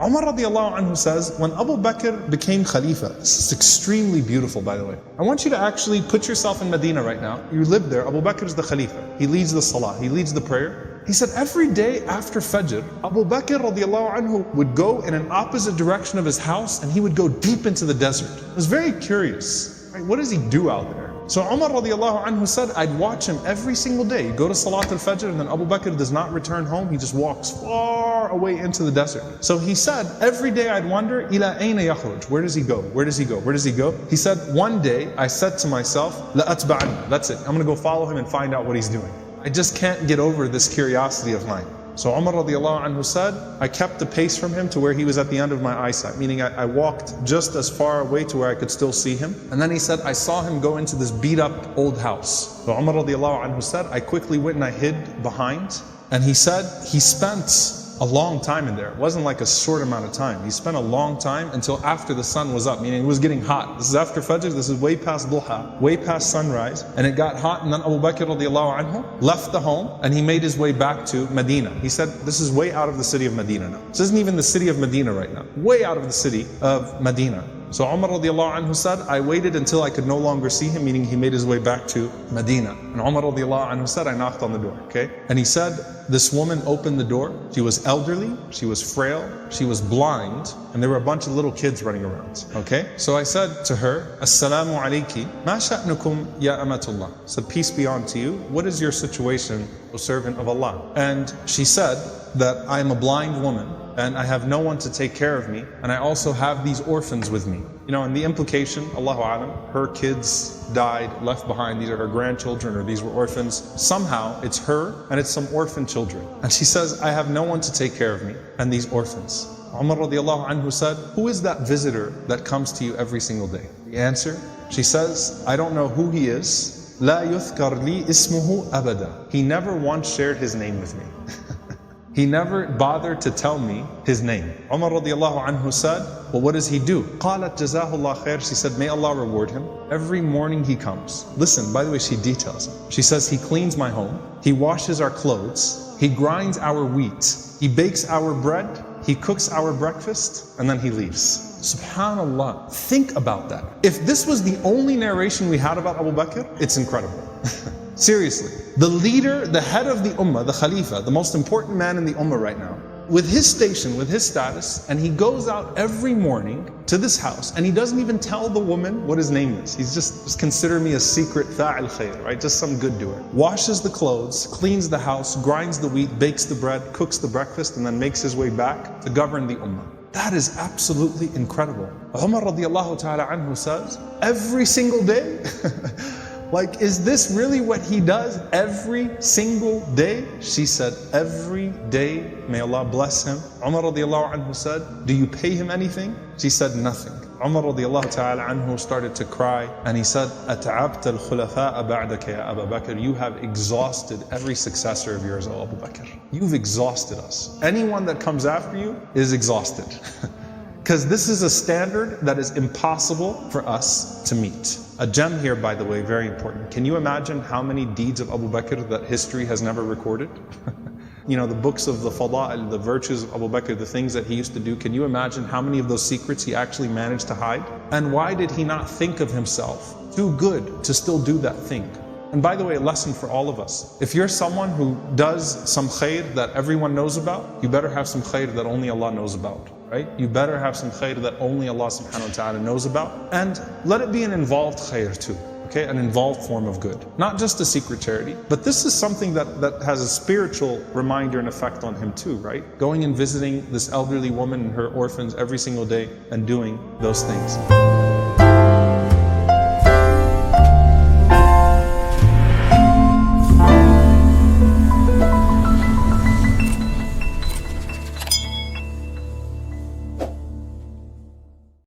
Umar radiallahu anhu says, when Abu Bakr became Khalifa, this is extremely beautiful by the way. I want you to actually put yourself in Medina right now. You live there, Abu Bakr is the Khalifa. He leads the Salah, he leads the prayer. He said every day after Fajr, Abu Bakr radiallahu anhu would go in an opposite direction of his house and he would go deep into the desert. I was very curious, right? What does he do out there? So Umar radiallahu anhu said, I'd watch him every single day. Go to Salat al-Fajr and then Abu Bakr does not return home. He just walks far away into the desert. So he said, every day I'd wonder, ila ayna yakhruj? Where does he go? Where does he go? Where does he go? He said, one day I said to myself, la atba'anna. That's it. I'm going to go follow him and find out what he's doing. I just can't get over this curiosity of mine. So Umar radiallahu anhu said, I kept the pace from him to where he was at the end of my eyesight, meaning I walked just as far away to where I could still see him. And then he said, I saw him go into this beat up old house. So Umar radiallahu anhu said, I quickly went and I hid behind. And he said, he spent a long time in there. It wasn't like a short amount of time. He spent a long time until after the sun was up, meaning it was getting hot. This is after Fajr, this is way past Duha, way past sunrise. And it got hot and then Abu Bakr radiallahu anhu left the home and he made his way back to Medina. He said, this is way out of the city of Medina now. This isn't even the city of Medina right now. Way out of the city of Medina. So Umar radiallahu anhu said, I waited until I could no longer see him, meaning he made his way back to Medina. And Umar radiallahu anhu said, I knocked on the door, okay? And he said, this woman opened the door. She was elderly, she was frail, she was blind, and there were a bunch of little kids running around, okay? So I said to her, Assalamu alayki, ma sha'nukum ya amatullah. I said, peace be unto you. What is your situation, O servant of Allah? And she said that I am a blind woman, and I have no one to take care of me, and I also have these orphans with me. You know, and the implication, Allahu Alam, her kids died, left behind, these are her grandchildren, or these were orphans. Somehow, it's her, and it's some orphan children. And she says, I have no one to take care of me, and these orphans. Umar radiallahu anhu said, who is that visitor that comes to you every single day? The answer, she says, I don't know who he is. La yuthkar li ismuhu abada. He never once shared his name with me. He never bothered to tell me his name. Umar radiallahu anhu said, well, what does he do? قالت جزاه الله خير. She said, may Allah reward him. Every morning he comes. Listen, by the way, she details it. She says, he cleans my home. He washes our clothes. He grinds our wheat. He bakes our bread. He cooks our breakfast. And then he leaves. Subhanallah. Think about that. If this was the only narration we had about Abu Bakr, it's incredible. Seriously, the leader, the head of the ummah, the Khalifa, the most important man in the ummah right now, with his station, with his status, and he goes out every morning to this house and he doesn't even tell the woman what his name is. He's just consider me a secret fa'il khair, right? Just some good doer. Washes the clothes, cleans the house, grinds the wheat, bakes the bread, cooks the breakfast, and then makes his way back to govern the ummah. That is absolutely incredible. Umar radiallahu ta'ala anhu says, every single day, like, is this really what he does every single day? She said, every day, may Allah bless him. Umar radiallahu anhu said, do you pay him anything? She said, nothing. Umar radiallahu ta'ala anhu started to cry and he said, أَتَعَبْتَ الْخُلَفَاءَ بَعْدَكَ يَا أَبَا بَكْرِ. You have exhausted every successor of yours, O Abu Bakr. You've exhausted us. Anyone that comes after you is exhausted. Because this is a standard that is impossible for us to meet. A gem here, by the way, very important. Can you imagine how many deeds of Abu Bakr that history has never recorded? You know, the books of the fada'il, the virtues of Abu Bakr, the things that he used to do. Can you imagine how many of those secrets he actually managed to hide? And why did he not think of himself too good to still do that thing? And by the way, a lesson for all of us. If you're someone who does some khair that everyone knows about, you better have some khair that only Allah knows about. Right? You better have some khair that only Allah subhanahu wa ta'ala knows about. And let it be an involved khair too. Okay? An involved form of good. Not just a secret charity. But this is something that has a spiritual reminder and effect on him too, right? Going and visiting this elderly woman and her orphans every single day and doing those things.